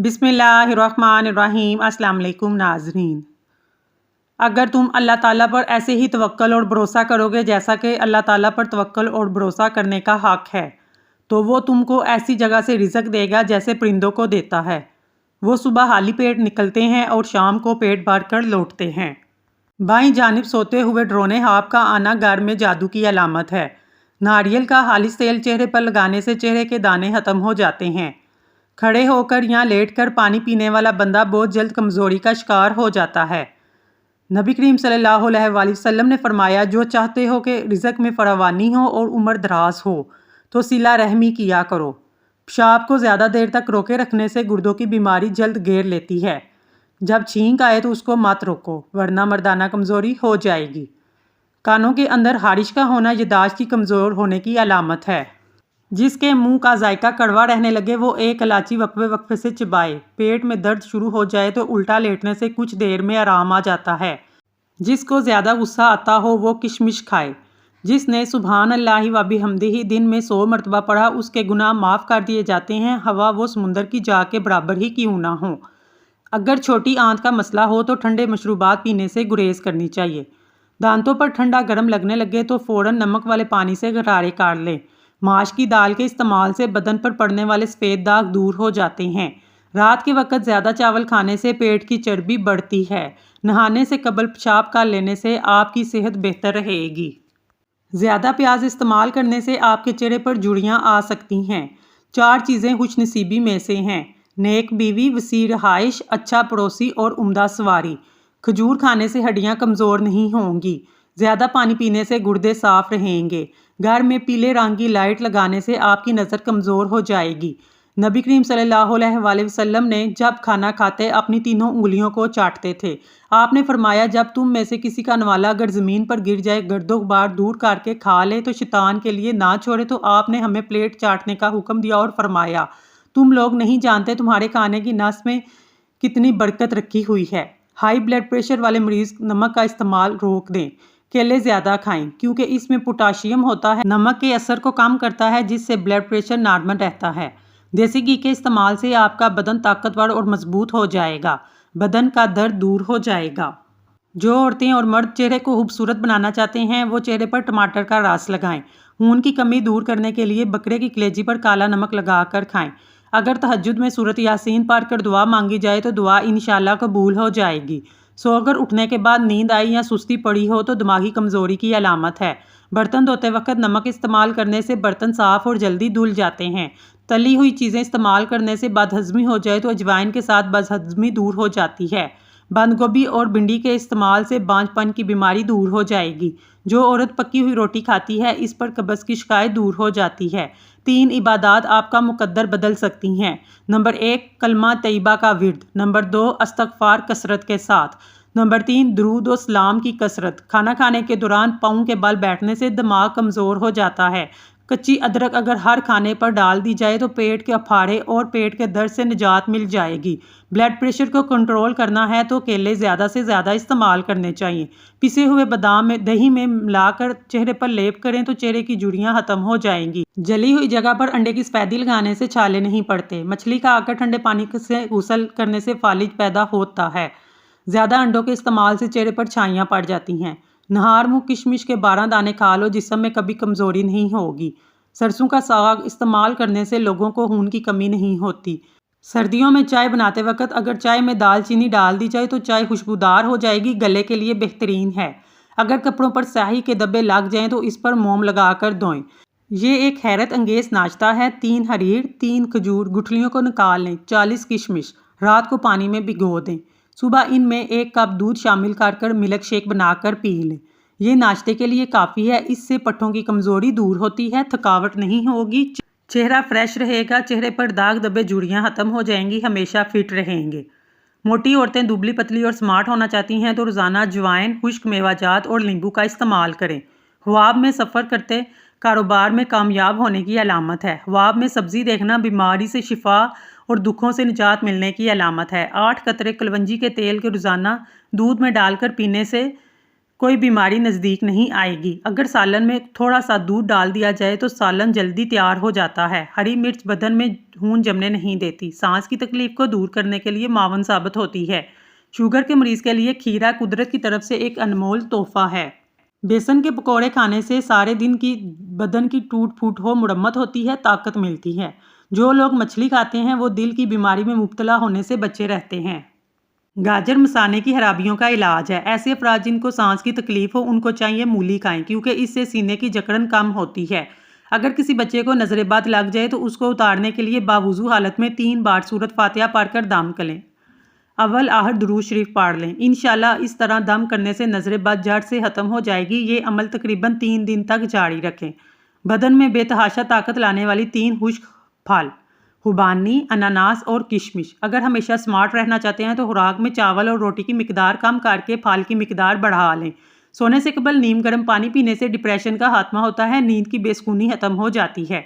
बिस्मिल्लाहिर्रहमानिर्रहीम। अस्सलाम वालेकुम नाज़रीन। अगर तुम अल्लाह ताला पर ऐसे ही तवक्कल और भरोसा करोगे जैसा कि अल्लाह ताला पर तवक्कल और भरोसा करने का हक है, तो वो तुमको ऐसी जगह से रिज़्क देगा जैसे परिंदों को देता है। वो सुबह खाली पेट निकलते हैं और शाम को पेट भर कर लौटते हैं। बाईं जानिब सोते हुए ड्रोने हाँप का आना घर में जादू की अलामत है। नारियल का खालिस तेल चेहरे पर लगाने से चेहरे के दाने ख़त्म हो जाते हैं। खड़े होकर या लेटकर पानी पीने वाला बंदा बहुत जल्द कमज़ोरी का शिकार हो जाता है। नबी करीम सल्लल्लाहु अलैहि वसल्लम ने फरमाया, जो चाहते हो कि रिज़्क में फरावानी हो और उम्र दराज हो तो सिला रहमी किया करो। पेशाब को ज़्यादा देर तक रोके रखने से गुर्दों की बीमारी जल्द घेर लेती है। जब छींक आए तो उसको मत रोको, वरना मर्दाना कमज़ोरी हो जाएगी। कानों के अंदर हारिश का होना याददाश्त की कमज़ोर होने की अलामत है। जिसके मुंह का जायका कड़वा रहने लगे वो एक इलायची वक्फे वक्फे से चबाए। पेट में दर्द शुरू हो जाए तो उल्टा लेटने से कुछ देर में आराम आ जाता है। जिसको ज़्यादा गुस्सा आता हो वो किशमिश खाए। जिसने सुबहान अल्लाहि व बिहम्दिही दिन में 100 मरतबा पढ़ा उसके गुनाह माफ़ कर दिए जाते हैं, हवा वो समुंदर की जा के बराबर ही क्यों ना हो। अगर छोटी आंत का मसला हो तो ठंडे मशरूबात पीने से गुरेज करनी चाहिए। दांतों पर ठंडा गर्म लगने लगे तो फ़ौरन नमक वाले पानी से गरारे काट लें। माश की दाल के इस्तेमाल से बदन पर पड़ने वाले सफ़ेद दाग दूर हो जाते हैं। रात के वक्त ज़्यादा चावल खाने से पेट की चर्बी बढ़ती है। नहाने से कबल पेशाब कर लेने से आपकी सेहत बेहतर रहेगी। ज़्यादा प्याज इस्तेमाल करने से आपके चेहरे पर झुर्रियाँ आ सकती हैं। 4 चीज़ें खुशनसीबी में से हैं: नेक बीवी, वसी रहाइश, अच्छा पड़ोसी और उम्दा सवारी। खजूर खाने से हड्डियाँ कमज़ोर नहीं होंगी। ज़्यादा पानी पीने से गुर्दे साफ रहेंगे। घर में पीले रंग की लाइट लगाने से आपकी नज़र कमज़ोर हो जाएगी। नबी करीम सल्लल्लाहु अलैहि वसल्लम ने जब खाना खाते अपनी तीनों उंगलियों को चाटते थे। आपने फरमाया, जब तुम में से किसी का नवाला अगर ज़मीन पर गिर जाए, गर्दो गुबार दूर करके खा ले तो शैतान के लिए ना छोड़े। तो आपने हमें प्लेट चाटने का हुक्म दिया और फरमाया, तुम लोग नहीं जानते तुम्हारे खाने की नस में कितनी बरकत रखी हुई है। हाई ब्लड प्रेशर वाले मरीज़ नमक का इस्तेमाल रोक दें। केले ज़्यादा खाएं क्योंकि इसमें पोटाशियम होता है, नमक के असर को कम करता है, जिससे ब्लड प्रेशर नॉर्मल रहता है। देसी घी के इस्तेमाल से आपका बदन ताकतवर और मजबूत हो जाएगा। बदन का दर्द दूर हो जाएगा। जो औरतें और मर्द चेहरे को खूबसूरत बनाना चाहते हैं वो चेहरे पर टमाटर का रस लगाएं। खून की कमी दूर करने के लिए बकरे की कलेजी पर काला नमक लगाकर खाएं। अगर तहज्जुद में सूरत यासीन पढ़ कर दुआ मांगी जाए तो दुआ इंशाल्लाह कबूल हो जाएगी। सोकर उठने के बाद नींद आई या सुस्ती पड़ी हो तो दिमागी कमज़ोरी की अलामत है। बर्तन धोते वक्त नमक इस्तेमाल करने से बर्तन साफ़ और जल्दी धुल जाते हैं। तली हुई चीज़ें इस्तेमाल करने से बदहज़मी हो जाए तो अजवाइन के साथ बदहज़मी दूर हो जाती है। बंद गोभी और भिंडी के इस्तेमाल से बांझपन की बीमारी दूर हो जाएगी। जो औरत पकी हुई रोटी खाती है इस पर कब्ज़ की शिकायत दूर हो जाती है। 3 इबादत आपका मुकद्दर बदल सकती हैं। नंबर 1 कलमा तैयबा का विर्द। नंबर 2 इस्तग़फ़ार कसरत के साथ। नंबर 3 दुरूद और सलाम की कसरत। खाना खाने के दौरान पाँव के बल बैठने से दिमाग कमज़ोर हो जाता है। कच्ची अदरक अगर हर खाने पर डाल दी जाए तो पेट के अफाड़े और पेट के दर्द से निजात मिल जाएगी। ब्लड प्रेशर को कंट्रोल करना है तो केले ज़्यादा से ज़्यादा इस्तेमाल करने चाहिए। पिसे हुए बादाम में दही में मिलाकर चेहरे पर लेप करें तो चेहरे की झुर्रियाँ ख़त्म हो जाएंगी। जली हुई जगह पर अंडे की सफेदी लगाने से छाले नहीं पड़ते। मछली का आकर ठंडे पानी से गुसल करने से फालिज पैदा होता है। ज़्यादा अंडों के इस्तेमाल से चेहरे पर छाइयाँ पड़ जाती हैं। नहार मुँह किशमिश के 12 दाने खा लो, जिस्म में कभी कमज़ोरी नहीं होगी। सरसों का साग इस्तेमाल करने से लोगों को खून की कमी नहीं होती। सर्दियों में चाय बनाते वक्त अगर चाय में दालचीनी डाल दी जाए तो चाय खुशबूदार हो जाएगी, गले के लिए बेहतरीन है। अगर कपड़ों पर स्याही के धब्बे लग जाएं तो इस पर मोम लगाकर धोएं। ये एक हैरत अंगेज नाश्ता है। 3 हरीर, 3 खजूर गुठलियों को निकाल लें, 40 किशमिश रात को पानी में भिगो दें। सुबह इनमें 1 कप दूध शामिल कर मिल्क शेक बनाकर पी लें। ये नाश्ते के लिए काफ़ी है। इससे पट्ठों की कमज़ोरी दूर होती है, थकावट नहीं होगी, चेहरा फ्रेश रहेगा, चेहरे पर दाग धब्बे झुर्रियाँ ख़त्म हो जाएंगी, हमेशा फिट रहेंगे। मोटी औरतें दुबली पतली और स्मार्ट होना चाहती हैं तो रोज़ाना अजवाइन, खुश्क मेवाजात और नींबू का इस्तेमाल करें। ख्वाब में सफ़र करते कारोबार में कामयाब होने की अलामत है। ख्वाब में सब्ज़ी देखना बीमारी से शिफा और दुखों से निजात मिलने की अलामत है। 8 कतरे कलवंजी के तेल के रोज़ाना दूध में डालकर पीने से کوئی بیماری نزدیک نہیں آئے گی۔ اگر سالن میں تھوڑا سا دودھ ڈال دیا جائے تو سالن جلدی تیار ہو جاتا ہے۔ ہری مرچ بدن میں خون جمنے نہیں دیتی، سانس کی تکلیف کو دور کرنے کے لیے معاون ثابت ہوتی ہے۔ شوگر کے مریض کے لیے کھیرا قدرت کی طرف سے ایک انمول تحفہ ہے۔ بیسن کے پکوڑے کھانے سے سارے دن کی بدن کی ٹوٹ پھوٹ ہو مرمت ہوتی ہے، طاقت ملتی ہے۔ جو لوگ مچھلی کھاتے ہیں وہ دل کی بیماری میں مبتلا ہونے سے بچے رہتے ہیں۔ گاجر مثانے کی خرابیوں کا علاج ہے۔ ایسے افراد جن کو سانس کی تکلیف ہو ان کو چاہیے مولی کھائیں، کیونکہ اس سے سینے کی جکڑن کم ہوتی ہے۔ اگر کسی بچے کو نظر بد لگ جائے تو اس کو اتارنے کے لیے باوضو حالت میں 3 بار سورۃ فاتحہ پڑھ کر دم کریں۔ اول آخر درود شریف پڑھ لیں۔ انشاءاللہ اس طرح دم کرنے سے نظر بد جڑ سے ختم ہو جائے گی۔ یہ عمل تقریباً 3 دن تک جاری رکھیں۔ بدن میں بے تحاشا طاقت لانے والی 3 خشک پھل، خوبانی، اناناس اور کشمش۔ اگر ہمیشہ سمارٹ رہنا چاہتے ہیں تو خوراک میں چاول اور روٹی کی مقدار کم کر کے پھل کی مقدار بڑھا لیں۔ سونے سے قبل نیم گرم پانی پینے سے ڈپریشن کا خاتمہ ہوتا ہے، نیند کی بے سکونی ختم ہو جاتی ہے۔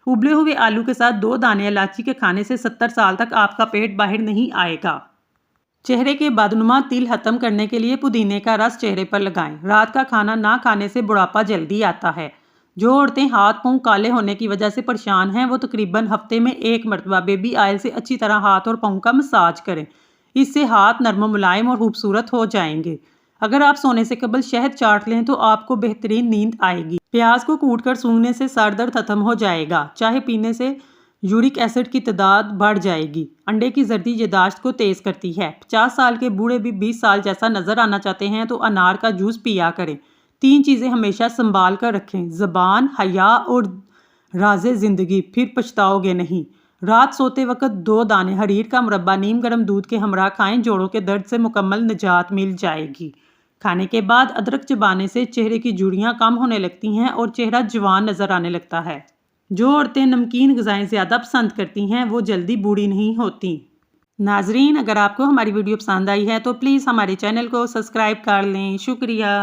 ابلے ہوئے آلو کے ساتھ 2 دانے الائچی کے کھانے سے 70 سال تک آپ کا پیٹ باہر نہیں آئے گا۔ چہرے کے بدنما تل ختم کرنے کے لیے پودینے کا رس چہرے پر لگائیں۔ رات کا کھانا نہ کھانے سے بڑھاپا جلدی آتا ہے۔ جو عورتیں ہاتھ پاؤں کالے ہونے کی وجہ سے پریشان ہیں وہ تقریباً ہفتے میں 1 مرتبہ بیبی آئل سے اچھی طرح ہاتھ اور پاؤں کا مساج کریں۔ اس سے ہاتھ نرم و ملائم اور خوبصورت ہو جائیں گے۔ اگر آپ سونے سے قبل شہد چاٹ لیں تو آپ کو بہترین نیند آئے گی۔ پیاز کو کوٹ کر سونگھنے سے سر درد ختم ہو جائے گا۔ چائے پینے سے یورک ایسڈ کی تعداد بڑھ جائے گی۔ انڈے کی زردی یادداشت کو تیز کرتی ہے۔ 50 سال کے بوڑھے بھی 20 سال جیسا نظر آنا چاہتے ہیں تو انار کا جوس پیا کریں۔ 3 چیزیں ہمیشہ سنبھال کر رکھیں: زبان، حیا اور راز زندگی، پھر پچھتاؤ گے نہیں۔ رات سوتے وقت 2 دانے حریر کا مربع نیم گرم دودھ کے ہمراہ کھائیں، جوڑوں کے درد سے مکمل نجات مل جائے گی۔ کھانے کے بعد ادرک چبانے سے چہرے کی جھریاں کم ہونے لگتی ہیں اور چہرہ جوان نظر آنے لگتا ہے۔ جو عورتیں نمکین غذائیں زیادہ پسند کرتی ہیں وہ جلدی بوڑھی نہیں ہوتی۔ ناظرین، اگر آپ کو ہماری ویڈیو پسند آئی ہے تو پلیز ہمارے چینل کو سبسکرائب کر لیں۔ شکریہ۔